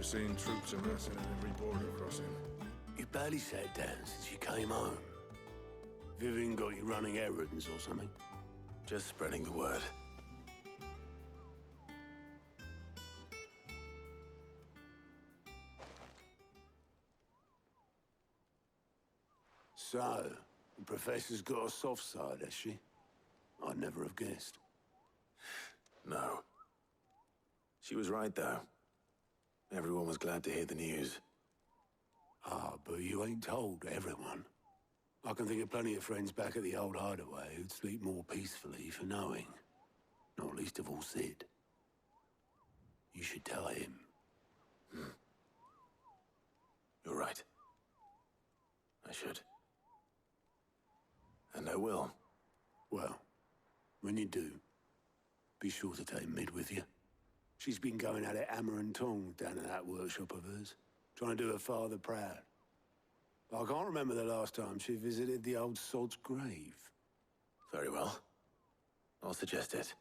Never seen troops amassing at every border crossing. You barely sat down since you came home. Vivian got you running errands or something? Just spreading the word. So, the Professor's got a soft side, has she? I'd never have guessed. No. She was right, though. Everyone was glad to hear the news. Ah, but you ain't told everyone. I can think of plenty of friends back at the old hideaway who'd sleep more peacefully for knowing. Not least of all Sid. You should tell him. You're right. I should. And I will. Well, when you do, be sure to take Mid with you. She's been going at it hammer and tong down at that workshop of hers, trying to do her father proud. I can't remember the last time she visited the old sod's grave. Very well. I'll suggest it.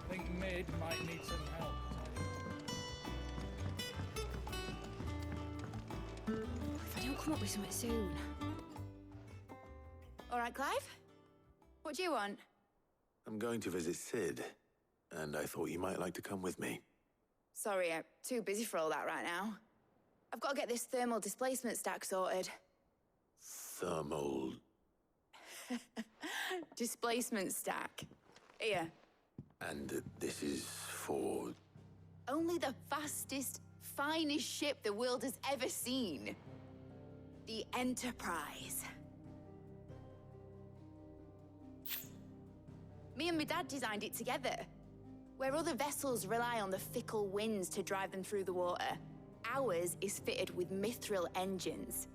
I think Mid might need some help. If I don't come up with something soon. All right, Clive? What do you want? I'm going to visit Sid, and I thought you might like to come with me. Sorry, I'm too busy for all that right now. I've got to get this thermal displacement stack sorted. Thermal... Displacement stack. Here. And this is for... Only the fastest, finest ship the world has ever seen. The Enterprise. Me and my dad designed it together. Where other vessels rely on the fickle winds to drive them through the water, ours is fitted with mithril engines.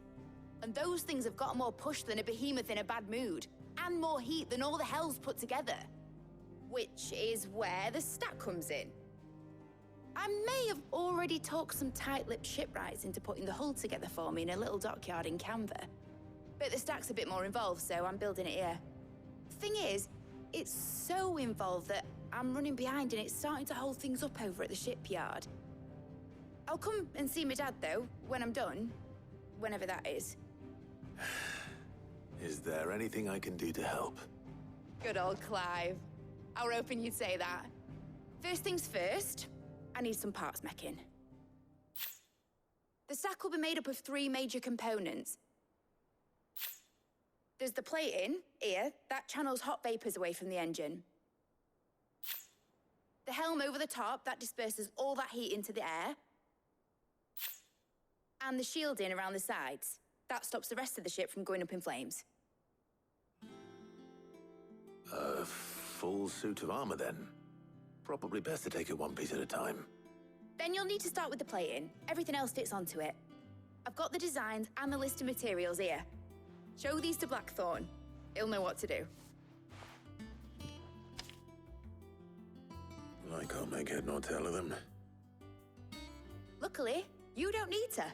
And those things have got more push than a behemoth in a bad mood, and more heat than all the hells put together. Which is where the stack comes in. I may have already talked some tight-lipped shipwrights into putting the hull together for me in a little dockyard in Canva. But the stack's a bit more involved, so I'm building it here. Thing is, it's so involved that I'm running behind and it's starting to hold things up over at the shipyard. I'll come and see my dad, though, when I'm done. Whenever that is. Is there anything I can do to help? Good old Clive. I were hoping you'd say that. First things first, I need some parts meching. The stack will be made up of 3 major components. There's the plating, here, that channels hot vapors away from the engine. The helm over the top, that disperses all that heat into the air. And the shielding around the sides, that stops the rest of the ship from going up in flames. A full suit of armor, then. Probably best to take it one piece at a time. Then you'll need to start with the plating. Everything else fits onto it. I've got the designs and the list of materials here. Show these to Blackthorn. He'll know what to do. I can't make head nor tail of them. Luckily, you don't need to.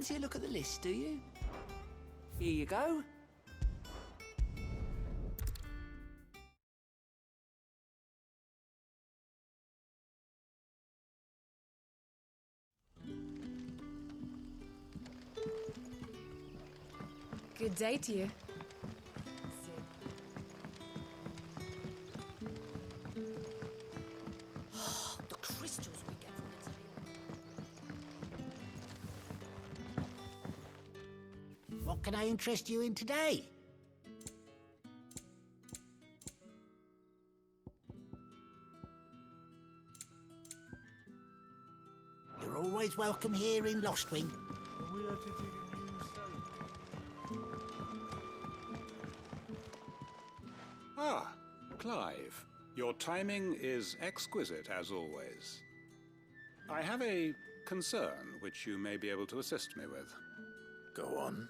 fancy a look at the list, do you? Here you go. Good day to you. The crystals we get from the tail. What can I interest you in today? You're always welcome here in Lostwing. Ah, Clive. Your timing is exquisite, as always. I have a concern which you may be able to assist me with. Go on.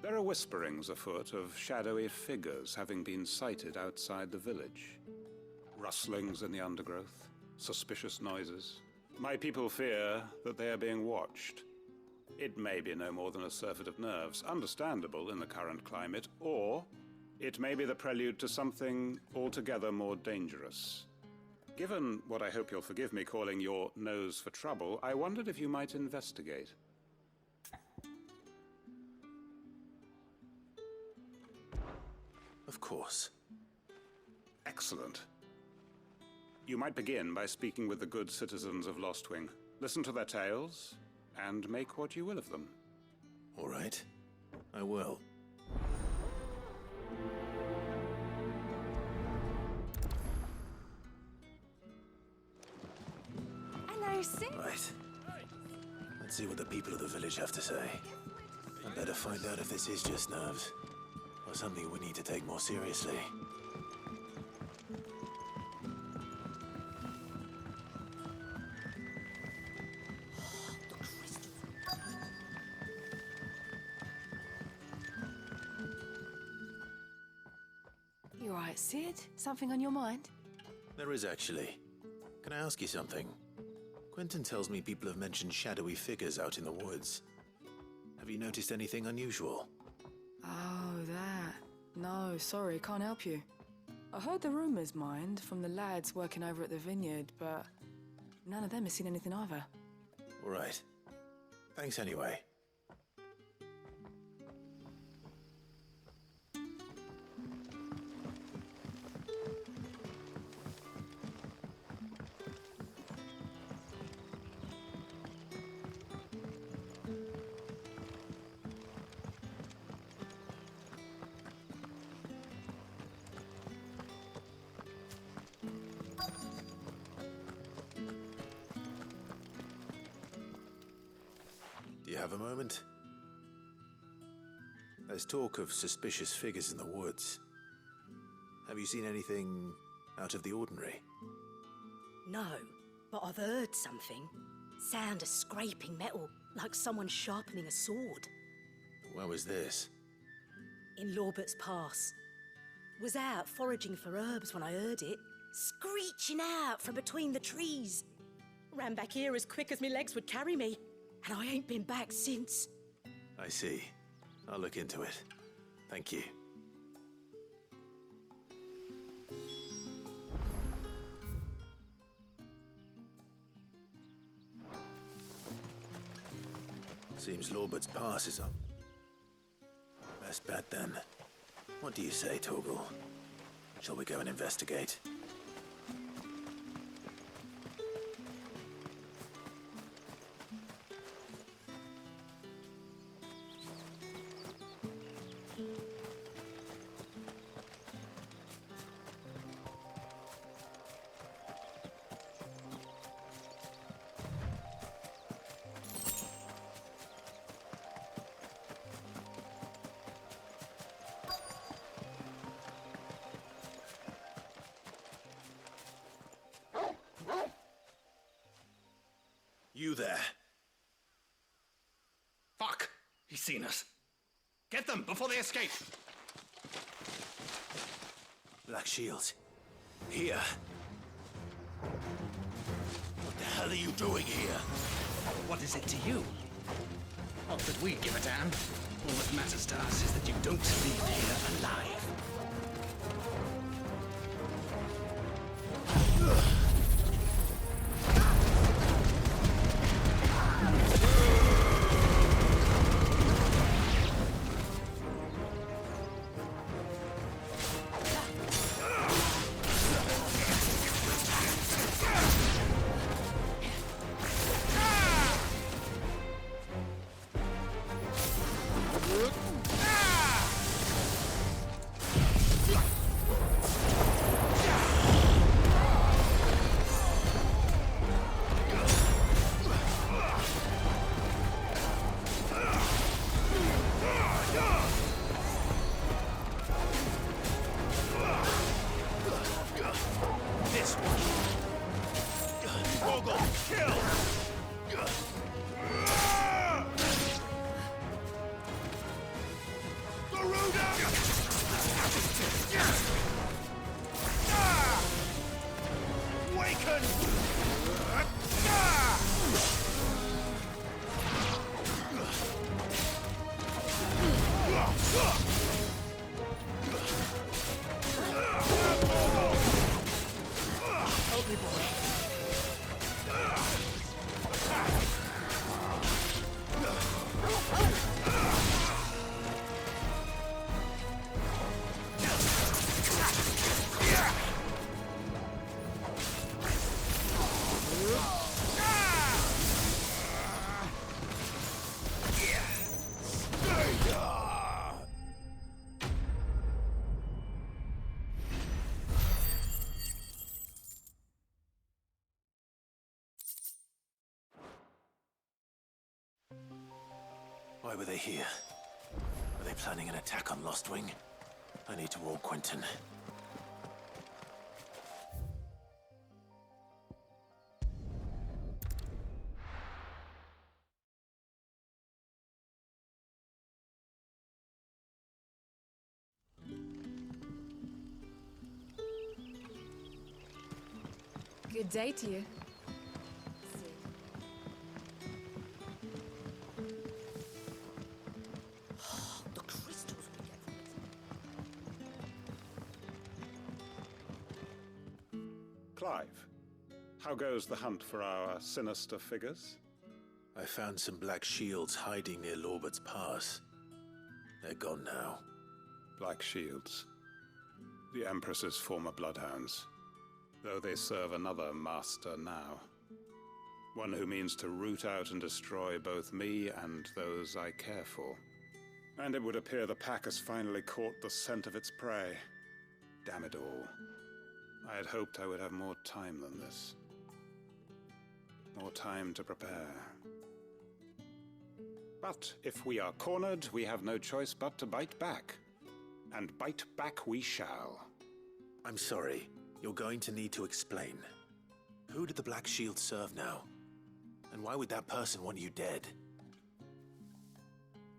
There are whisperings afoot of shadowy figures having been sighted outside the village. Rustlings in the undergrowth, suspicious noises. My people fear that they are being watched. It may be no more than a surfeit of nerves, understandable in the current climate, or it may be the prelude to something altogether more dangerous. Given what I hope you'll forgive me calling your nose for trouble, I wondered if you might investigate. Of course. Excellent. You might begin by speaking with the good citizens of Lostwing. Listen to their tales, and make what you will of them. All right. I will. Hello, Sid. Right. Let's see what the people of the village have to say. I better find out if this is just nerves, or something we need to take more seriously. You all right, Sid? Something on your mind? There is actually. Can I ask you something? Quentin tells me people have mentioned shadowy figures out in the woods. Have you noticed anything unusual? Oh, that. No, sorry, can't help you. I heard the rumours, mind, from the lads working over at the vineyard, but none of them has seen anything either. All right. Thanks anyway. Do you have a moment? There's talk of suspicious figures in the woods. Have you seen anything out of the ordinary? No, but I've heard something. Sound of scraping metal, like someone sharpening a sword. Where was this? In Lorbert's Pass. Was out foraging for herbs when I heard it, screeching out from between the trees. Ran back here as quick as my legs would carry me, and I ain't been back since. I see. I'll look into it. Thank you. Seems Lorbert's Pass is up. Best bet then. What do you say, Torgal? Shall we go and investigate? You there. Fuck! He's seen us. Get them before they escape! Black Shields. Here. What the hell are you doing here? What is it to you? Not that we give a damn. All that matters to us is that you don't leave here alive. Why were they here? Were they planning an attack on Lost Wing? I need to warn Quentin. Good day to you. The crystals we get from it. Clive, how goes the hunt for our sinister figures? I found some black shields hiding near Lorbert's Pass. They're gone now. Black Shields. The Empress's former bloodhounds. Though they serve another master now. One who means to root out and destroy both me and those I care for. And it would appear the pack has finally caught the scent of its prey. Damn it all. I had hoped I would have more time than this. More time to prepare. But if we are cornered, we have no choice but to bite back. And bite back we shall. I'm sorry. You're going to need to explain. Who did the Black Shield serve now? And why would that person want you dead?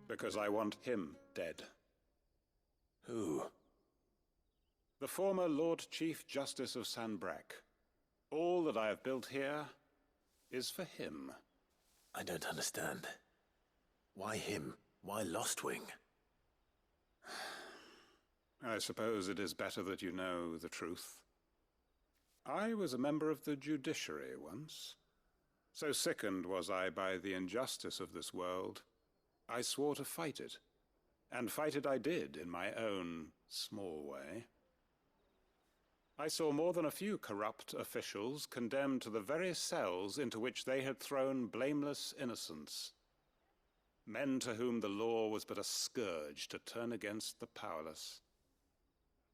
Because I want him dead. Who? The former Lord Chief Justice of Sanbreque. All that I have built here is for him. I don't understand. Why him? Why Lost Wing? I suppose it is better that you know the truth. I was a member of the judiciary once. So sickened was I by the injustice of this world, I swore to fight it. And fight it I did in my own small way. I saw more than a few corrupt officials condemned to the very cells into which they had thrown blameless innocents. Men to whom the law was but a scourge to turn against the powerless.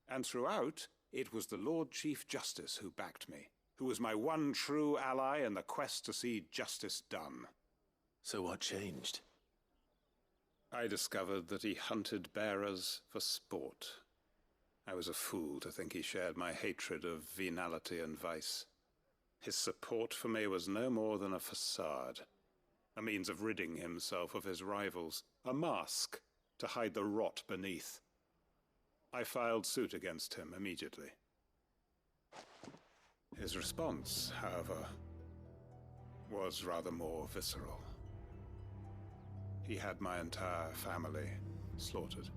And throughout, it was the Lord Chief Justice who backed me, who was my one true ally in the quest to see justice done. So what changed? I discovered that he hunted bearers for sport. I was a fool to think he shared my hatred of venality and vice. His support for me was no more than a facade, a means of ridding himself of his rivals, a mask to hide the rot beneath. I filed suit against him immediately. His response, however, was rather more visceral. He had my entire family slaughtered,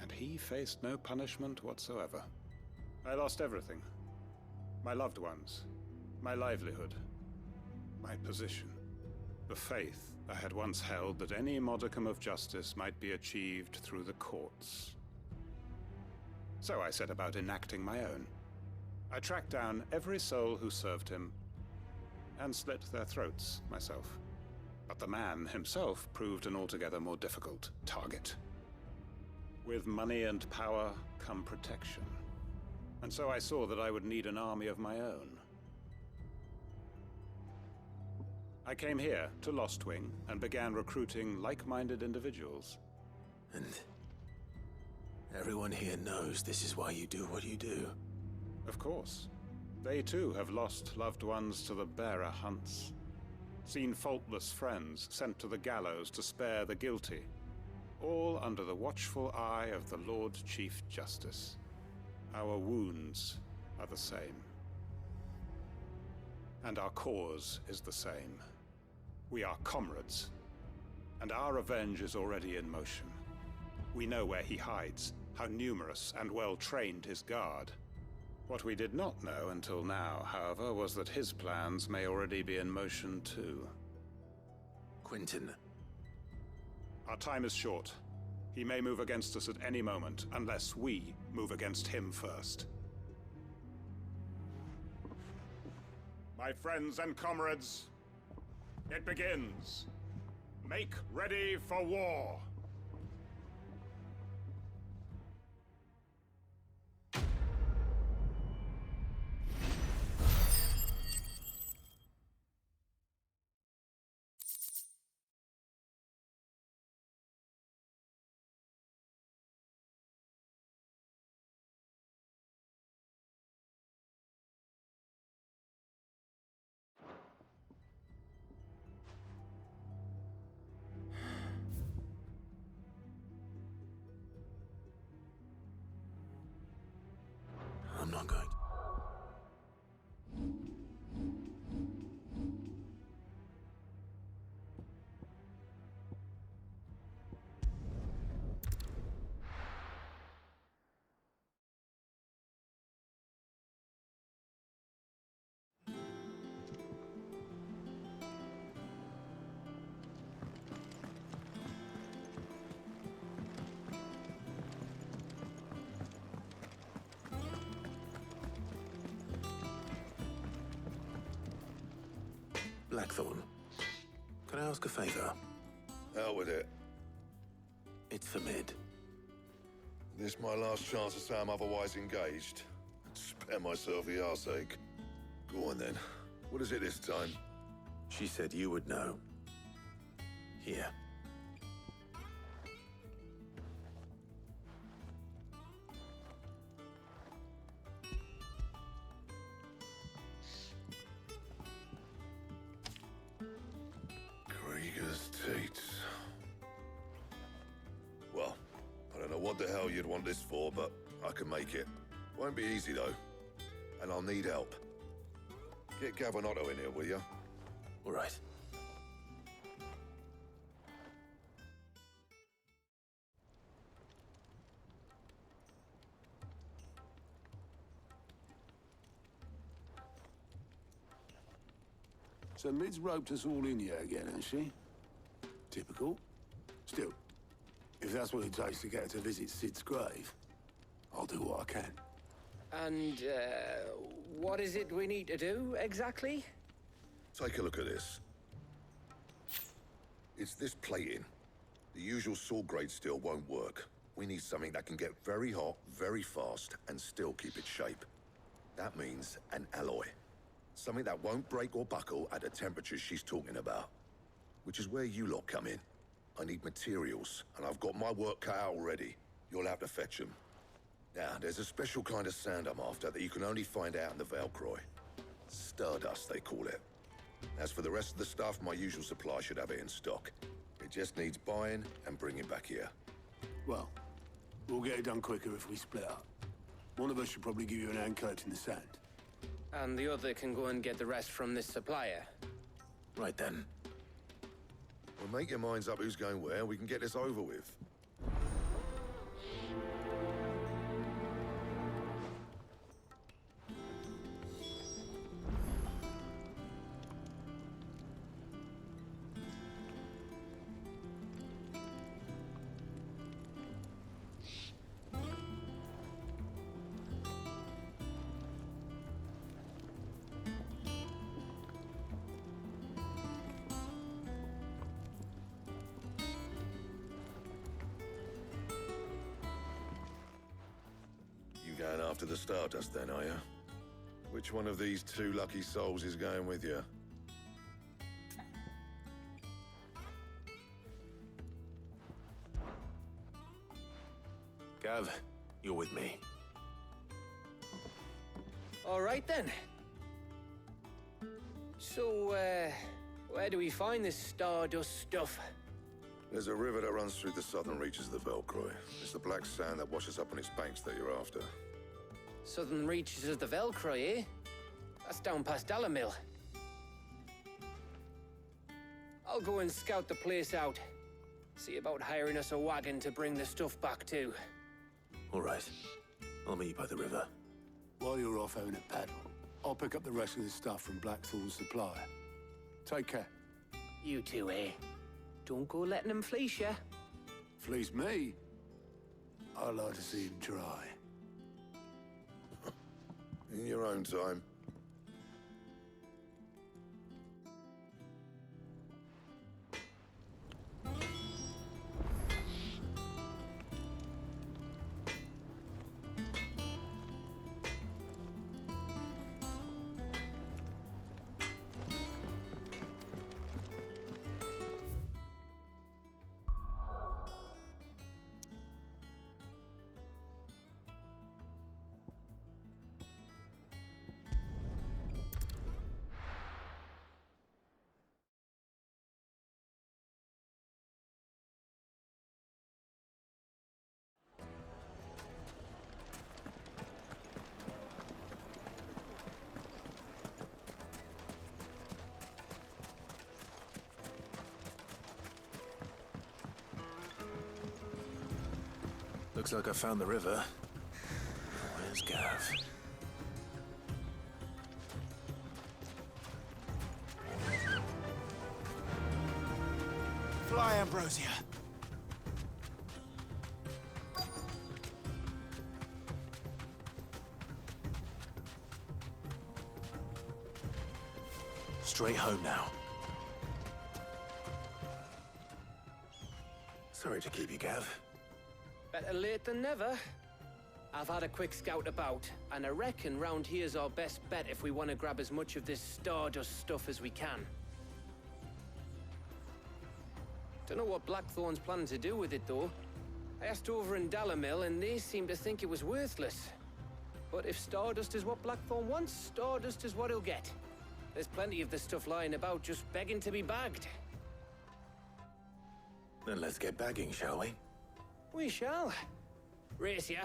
and he faced no punishment whatsoever. I lost everything. My loved ones, my livelihood, my position, the faith I had once held that any modicum of justice might be achieved through the courts. So I set about enacting my own. I tracked down every soul who served him and slit their throats myself. But the man himself proved an altogether more difficult target. With money and power come protection. And so I saw that I would need an army of my own. I came here to Lostwing and began recruiting like-minded individuals. And everyone here knows this is why you do what you do. Of course. They too have lost loved ones to the bearer hunts. Seen faultless friends sent to the gallows to spare the guilty. All under the watchful eye of the Lord Chief Justice. Our wounds are the same. And our cause is the same. We are comrades. And our revenge is already in motion. We know where he hides, how numerous and well-trained his guard. What we did not know until now, however, was that his plans may already be in motion too. Quentin. Our time is short. He may move against us at any moment, unless we move against him first. My friends and comrades, it begins. Make ready for war. I'm not going. Blackthorn, can I ask a favor? Out with it. It's for Mid. This my last chance to say I'm otherwise engaged. Spare myself the arseache. Go on then. What is it this time? She said you would know. Here. Well, I don't know what the hell you'd want this for, but I can make it. Won't be easy, though. And I'll need help. Get Gavinotto in here, will you? All right. So Mid's roped us all in here again, hasn't she? Typical. Still, if that's what it takes to get her to visit Sid's grave, I'll do what I can. And, what is it we need to do, exactly? Take a look at this. It's this plating. The usual saw grade steel won't work. We need something that can get very hot, very fast, and still keep its shape. That means an alloy. Something that won't break or buckle at the temperatures she's talking about. Which is where you lot come in. I need materials, and I've got my work cut out already. You'll have to fetch them. Now, there's a special kind of sand I'm after that you can only find out in the Valcroy. Stardust, they call it. As for the rest of the stuff, my usual supply should have it in stock. It just needs buying and bringing back here. Well, we'll get it done quicker if we split up. One of us should probably give you an hand collecting the sand. And the other can go and get the rest from this supplier. Right then. Well, make your minds up who's going where, and we can get this over with. You going after the Stardust then, are you? Which one of these two lucky souls is going with you? Gav, you're with me. All right then. So, where do we find this Stardust stuff? There's a river that runs through the southern reaches of the Velcroy. It's the black sand that washes up on its banks that you're after. Southern reaches of the Velcroy, eh? That's down past Dalamil. I'll go and scout the place out. See about hiring us a wagon to bring the stuff back to. All right. I'll meet you by the river. While you're off having a paddle, I'll pick up the rest of the stuff from Blackthorn's supply. Take care. You two, eh? Don't go letting them fleece ya. Fleece me? I'd like to see him try. In your own time. Looks like I found the river. Where's Gav? Fly, Ambrosia. Straight home now. Sorry to keep you, Gav. Better late than never. I've had a quick scout about, and I reckon round here's our best bet if we want to grab as much of this Stardust stuff as we can. Don't know what Blackthorn's planning to do with it, though. I asked over in Dalamil, and they seem to think it was worthless. But if Stardust is what Blackthorn wants, Stardust is what he'll get. There's plenty of this stuff lying about, just begging to be bagged. Then let's get bagging, shall we? We shall. Race ya.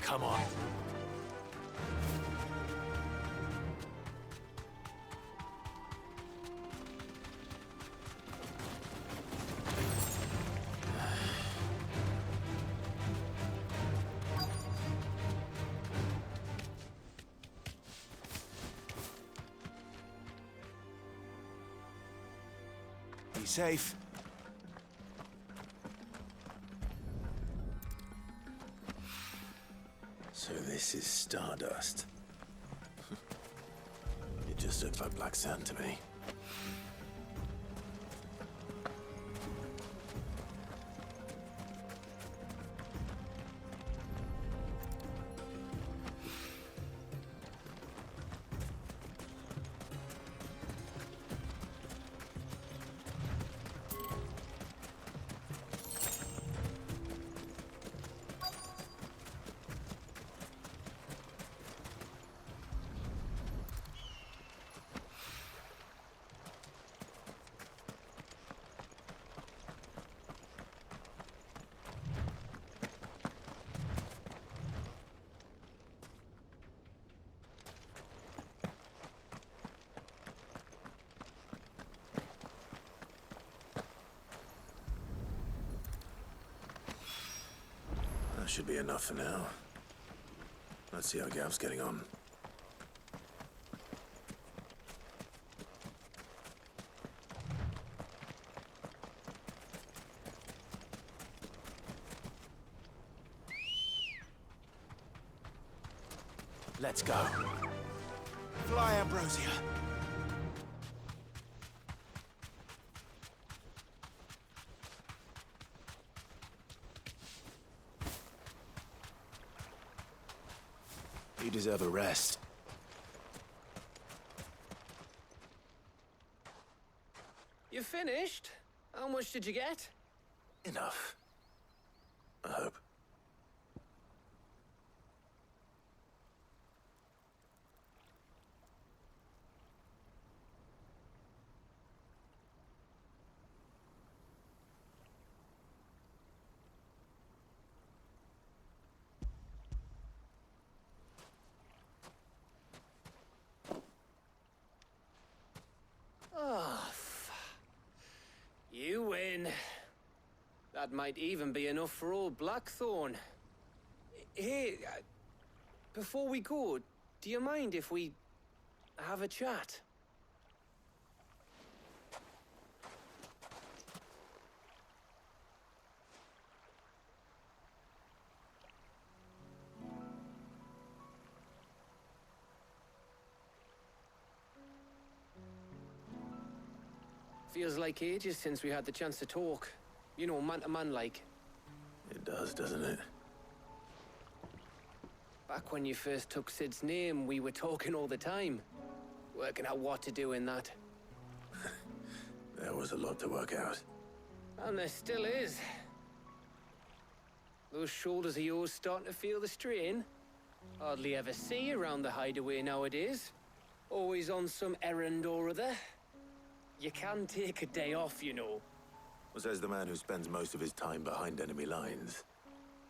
Come on. Be safe. So this is Stardust. It just looks like black sand to me. That should be enough for now. Let's see how Gav's getting on. Let's go. Fly, Ambrosia. You deserve a rest. You finished? How much did you get? Enough. I hope. You win. That might even be enough for old Blackthorn. Hey, before we go, do you mind if we have a chat? Feels like ages since we had the chance to talk. You know, man to man like. It does, doesn't it? Back when you first took Sid's name, we were talking all the time. Working out what to do in that. There was a lot to work out. And there still is. Those shoulders of yours starting to feel the strain. Hardly ever see you around the hideaway nowadays. Always on some errand or other. You can take a day off, you know. Says the man who spends most of his time behind enemy lines.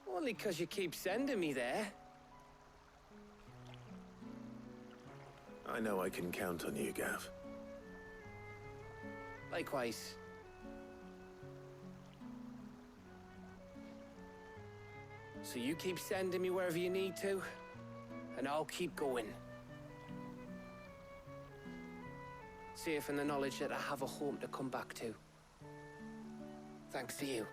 Only 'cause you keep sending me there. I know I can count on you, Gav. Likewise. So you keep sending me wherever you need to, and I'll keep going. Safe in the knowledge that I have a home to come back to. Thanks to you.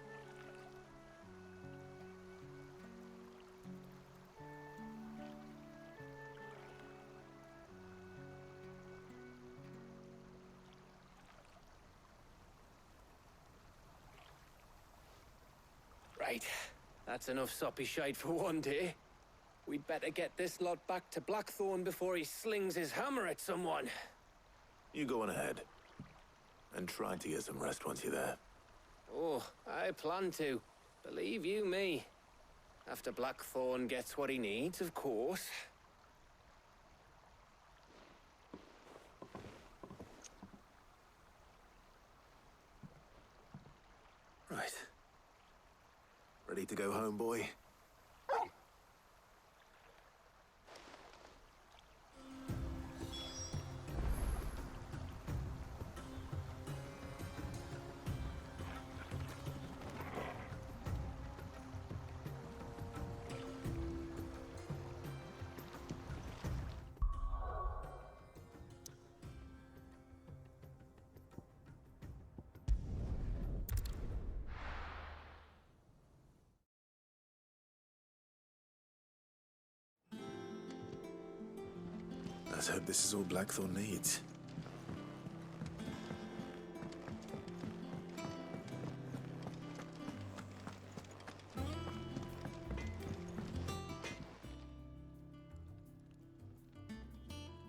Right. That's enough soppy shite for one day. We'd better get this lot back to Blackthorn before he slings his hammer at someone. You go on ahead. And try to get some rest once you're there. Oh, I plan to. Believe you me. After Blackthorn gets what he needs, of course. Right. Ready to go home, boy? Let's hope this is all Blackthorn needs.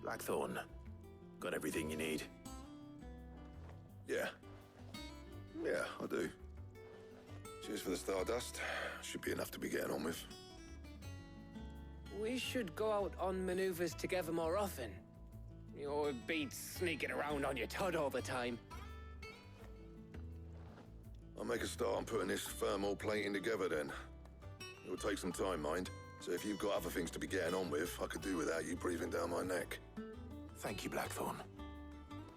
Blackthorn, got everything you need? Yeah. Yeah, I do. Cheers for the Stardust. Should be enough to be getting on with. We should go out on maneuvers together more often. You're beat sneaking around on your Todd all the time. I'll make a start on putting this thermal plating together then. It'll take some time, mind. So if you've got other things to be getting on with, I could do without you breathing down my neck. Thank you, Blackthorn.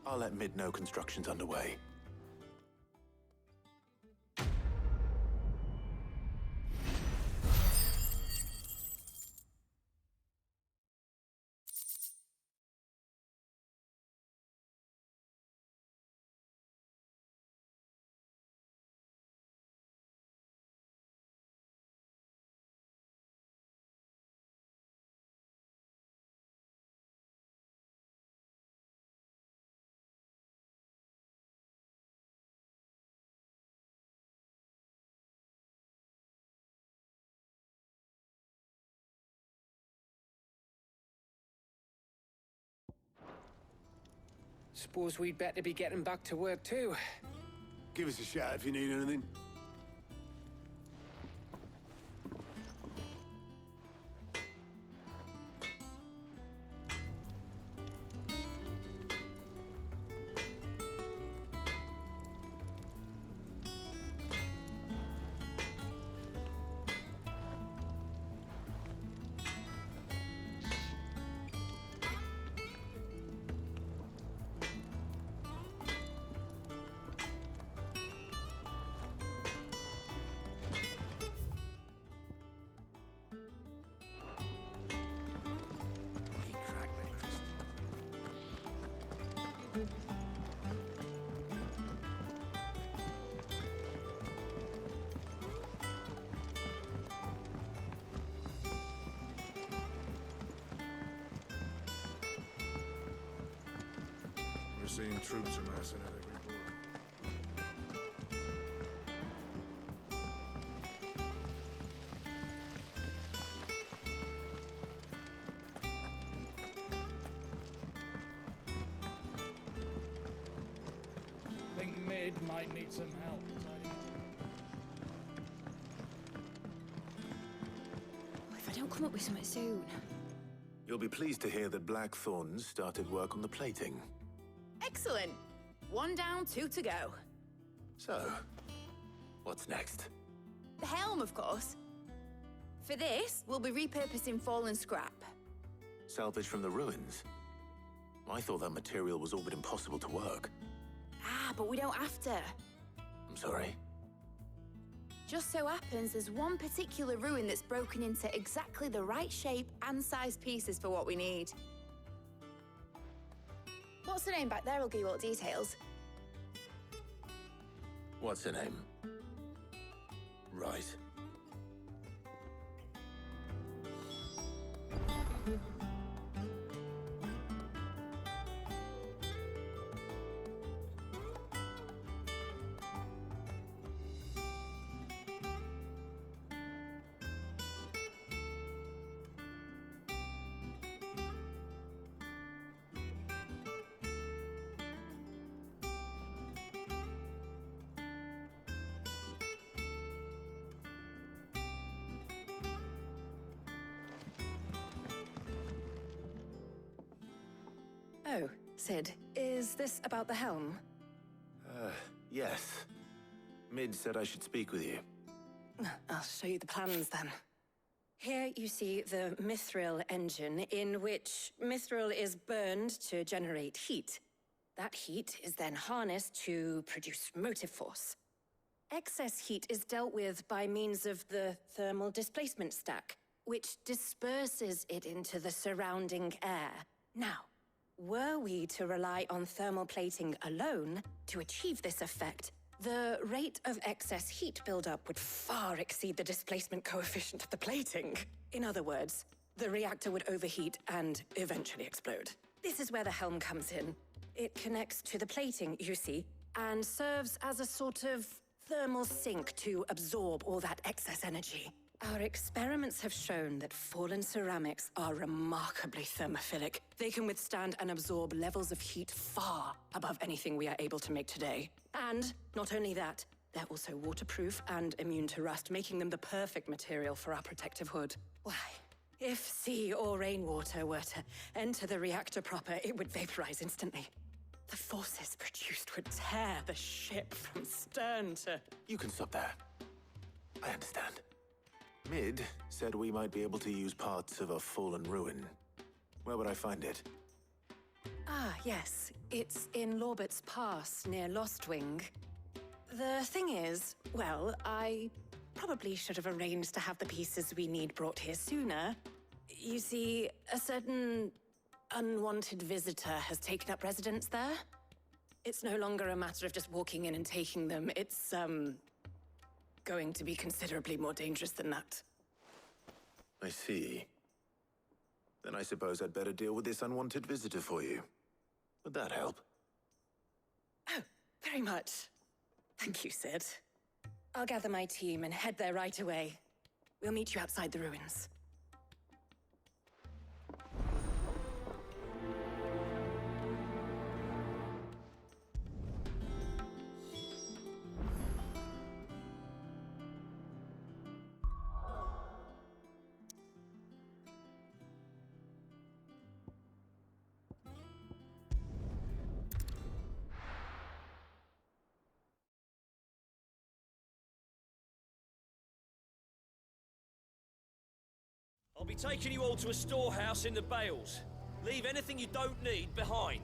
I'll let Mid know construction's underway. Suppose we'd better be getting back to work too. Give us a shout if you need anything. We're seeing troops amassing at every port. I think Mid might need some help. If I don't come up with something soon. You'll be pleased to hear that Blackthorn's started work on the plating. Excellent. 1 down, 2 to go. So, what's next? The helm, of course. For this, we'll be repurposing fallen scrap. Salvage from the ruins? I thought that material was all but impossible to work. Ah, but we don't have to. I'm sorry. Just so happens there's one particular ruin that's broken into exactly the right shape and size pieces for what we need. What's the name back there? I'll give you all the details. What's her name? Right. Oh, Sid, is this about the helm? Yes. Mid said I should speak with you. I'll show you the plans then. Here you see the mithril engine, in which mithril is burned to generate heat. That heat is then harnessed to produce motive force. Excess heat is dealt with by means of the thermal displacement stack, which disperses it into the surrounding air. Now, were we to rely on thermal plating alone to achieve this effect, the rate of excess heat buildup would far exceed the displacement coefficient of the plating. In other words, the reactor would overheat and eventually explode. This is where the helm comes in. It connects to the plating, you see, and serves as a sort of thermal sink to absorb all that excess energy. Our experiments have shown that fallen ceramics are remarkably thermophilic. They can withstand and absorb levels of heat far above anything we are able to make today. And not only that, they're also waterproof and immune to rust, making them the perfect material for our protective hood. Why, if sea or rainwater were to enter the reactor proper, it would vaporize instantly. The forces produced would tear the ship from stern to... You can stop there. I understand. Mid said we might be able to use parts of a fallen ruin. Where would I find it? Ah, yes. It's in Lorbert's Pass, near Lostwing. The thing is, well, I probably should have arranged to have the pieces we need brought here sooner. You see, a certain unwanted visitor has taken up residence there. It's no longer a matter of just walking in and taking them. It's, going to be considerably more dangerous than that. I see. Then I suppose I'd better deal with this unwanted visitor for you. Would that help? Oh, very much. Thank you, Sid. I'll gather my team and head there right away. We'll meet you outside the ruins. I'll be taking you all to a storehouse in the Bales. Leave anything you don't need behind.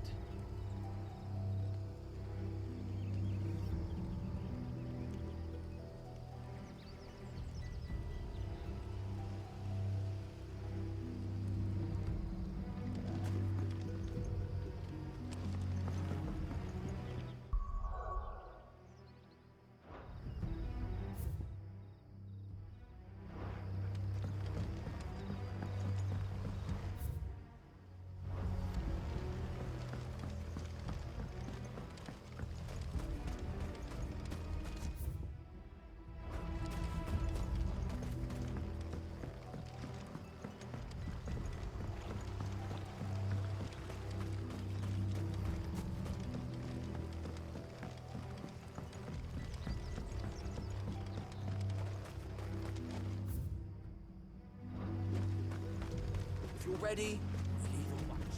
If you're ready, we'll leave at once.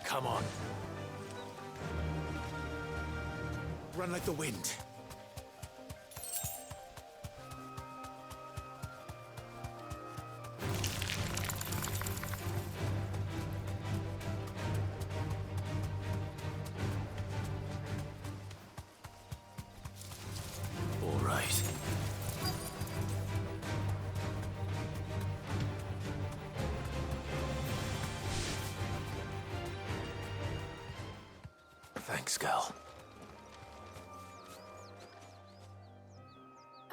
Come on. Run like the wind. All right. Thanks, girl.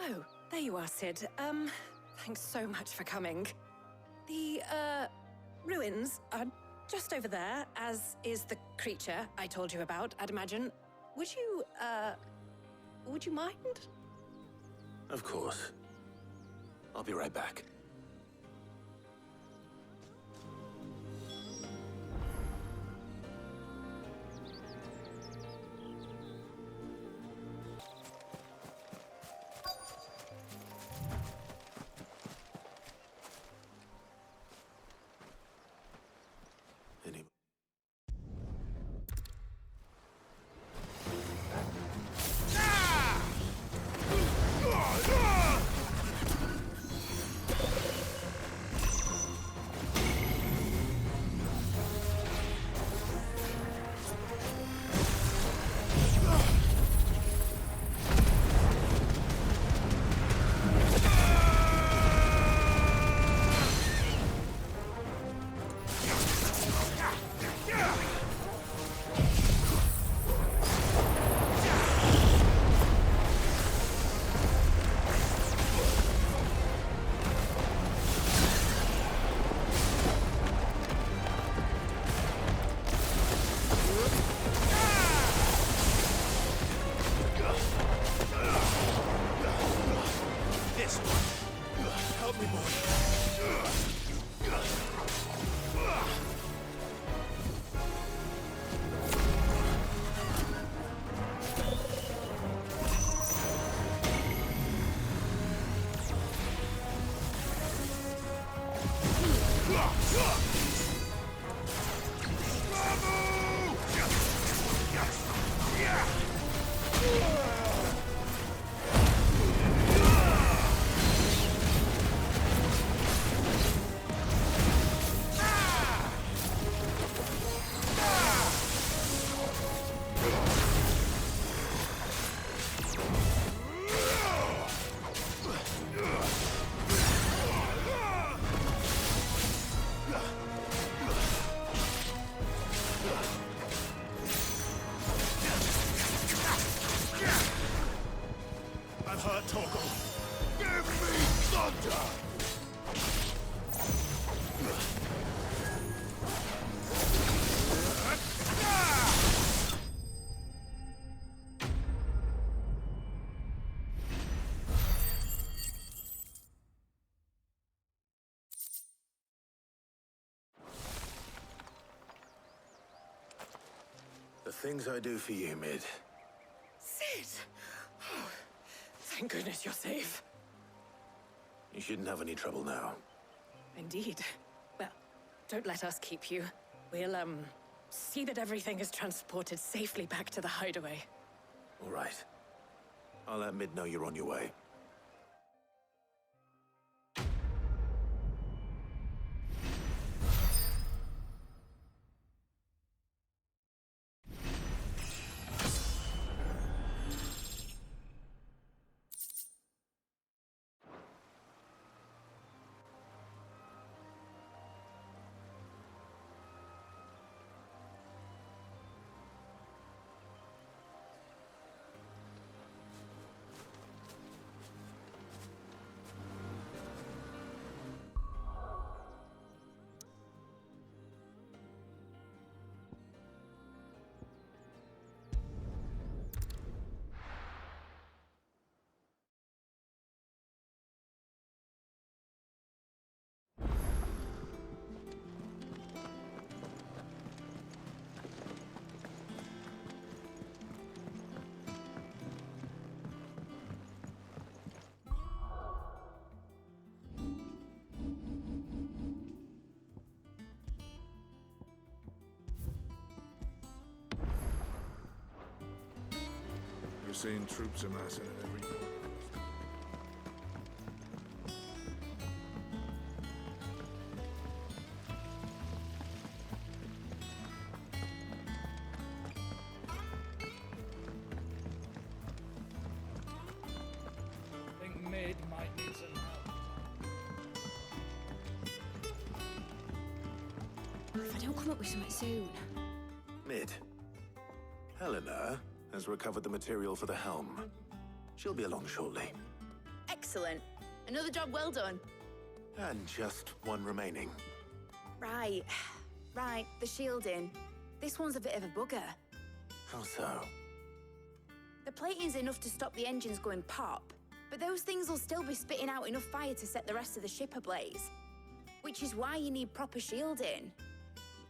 Oh, there you are, Sid. Thanks so much for coming. The, ruins are just over there, as is the creature I told you about, I'd imagine. Would you mind? Of course. I'll be right back. hurt, Torgal. Give me thunder! The things I do for you, Mid. Sid! Oh, thank goodness you're safe. You shouldn't have any trouble now. Indeed. Well, don't let us keep you. We'll, see that everything is transported safely back to the hideaway. All right. I'll let Mid know you're on your way. We're seeing troops amassing at every corner. I think Mid might need some help. If I don't come up with something soon. Mid. Helena has recovered the material for the helm. She'll be along shortly. Excellent. Another job well done. And just one remaining. Right. Right, the shielding. This one's a bit of a bugger. How so? The plating's enough to stop the engines going pop, but those things will still be spitting out enough fire to set the rest of the ship ablaze. Which is why you need proper shielding.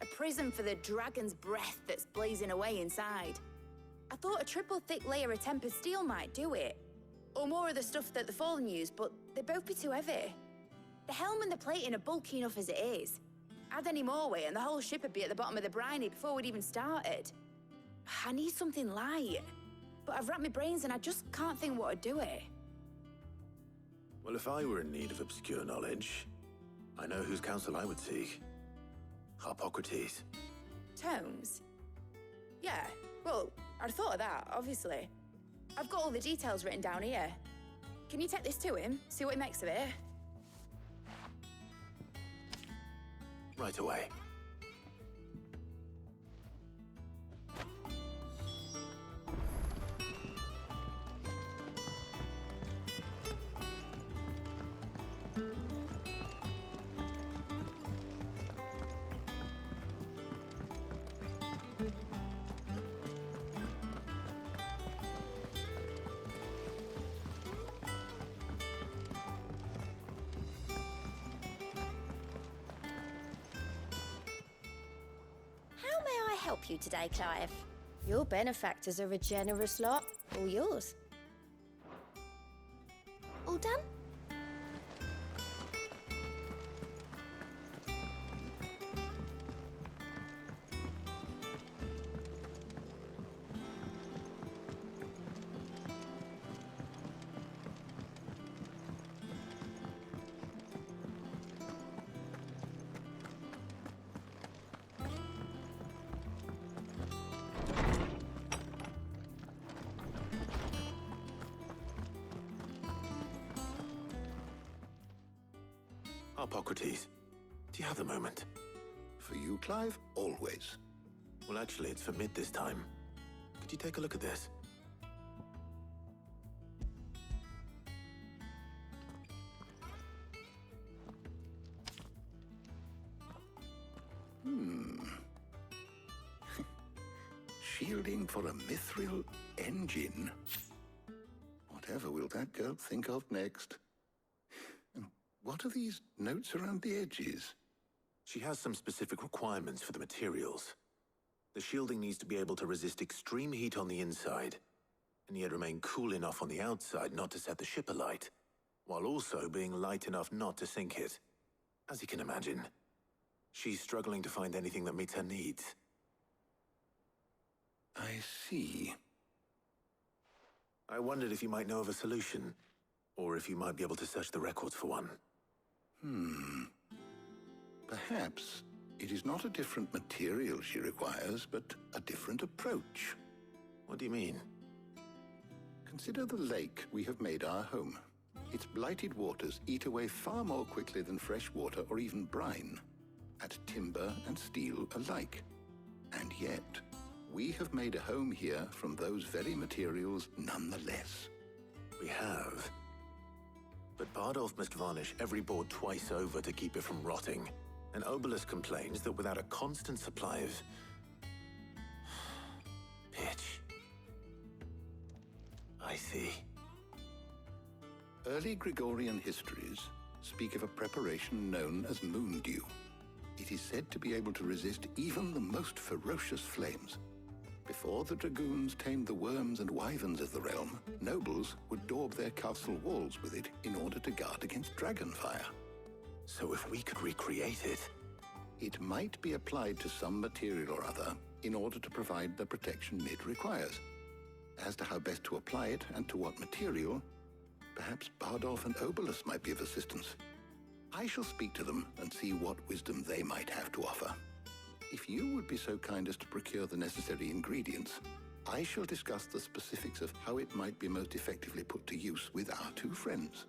A prison for the dragon's breath that's blazing away inside. I thought a triple thick layer of tempered steel might do it. Or more of the stuff that the Fallen use, but they'd both be too heavy. The helm and the plating are bulky enough as it is. Add any more weight and the whole ship would be at the bottom of the briny before we'd even started. I need something light. But I've racked my brains and I just can't think what would do it. Well, if I were in need of obscure knowledge, I know whose counsel I would seek. Hippocrates. Tomes? Yeah, well, I'd thought of that, obviously. I've got all the details written down here. Can you take this to him, see what he makes of it? Right away. Help you today, Clive. Your benefactors are a generous lot. All yours. All done? Hippocrates, do you have the moment? For you, Clive? Always. Well, actually, it's for Mid this time. Could you take a look at this? Shielding for a mithril engine? Whatever will that girl think of next? And what are these notes around the edges? She has some specific requirements for the materials. The shielding needs to be able to resist extreme heat on the inside, and yet remain cool enough on the outside not to set the ship alight, while also being light enough not to sink it. As you can imagine, she's struggling to find anything that meets her needs. I see. I wondered if you might know of a solution, or if you might be able to search the records for one. Perhaps it is not a different material she requires, but a different approach. What do you mean? Consider the lake we have made our home. Its blighted waters eat away far more quickly than fresh water or even brine, at timber and steel alike. And yet, we have made a home here from those very materials nonetheless. We have. But Bardolph must varnish every board twice over to keep it from rotting. And Obelisk complains that without a constant supply of pitch. I see. Early Gregorian histories speak of a preparation known as moon dew. It is said to be able to resist even the most ferocious flames. Before the dragoons tamed the worms and wyverns of the realm, nobles would daub their castle walls with it in order to guard against dragonfire. So if we could recreate it... It might be applied to some material or other in order to provide the protection Mid requires. As to how best to apply it and to what material, perhaps Bardolph and Obelisk might be of assistance. I shall speak to them and see what wisdom they might have to offer. If you would be so kind as to procure the necessary ingredients, I shall discuss the specifics of how it might be most effectively put to use with our two friends.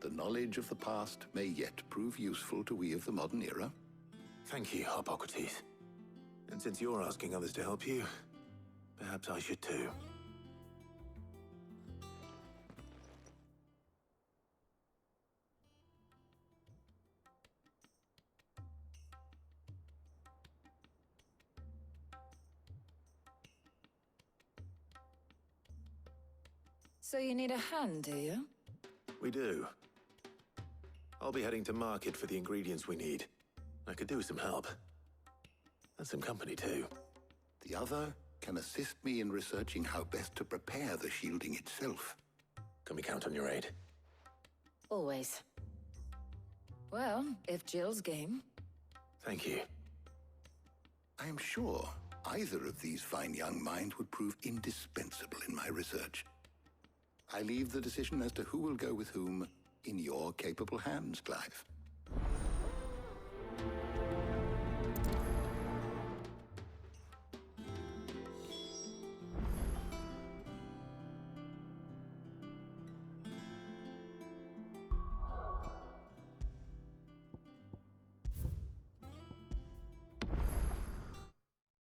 The knowledge of the past may yet prove useful to we of the modern era. Thank you, Hippocrates. And since you're asking others to help you, perhaps I should too. So you need a hand, do you? We do. I'll be heading to market for the ingredients we need. I could do with some help. And some company, too. The other can assist me in researching how best to prepare the shielding itself. Can we count on your aid? Always. Well, if Jill's game. Thank you. I am sure either of these fine young minds would prove indispensable in my research. I leave the decision as to who will go with whom in your capable hands, Clive.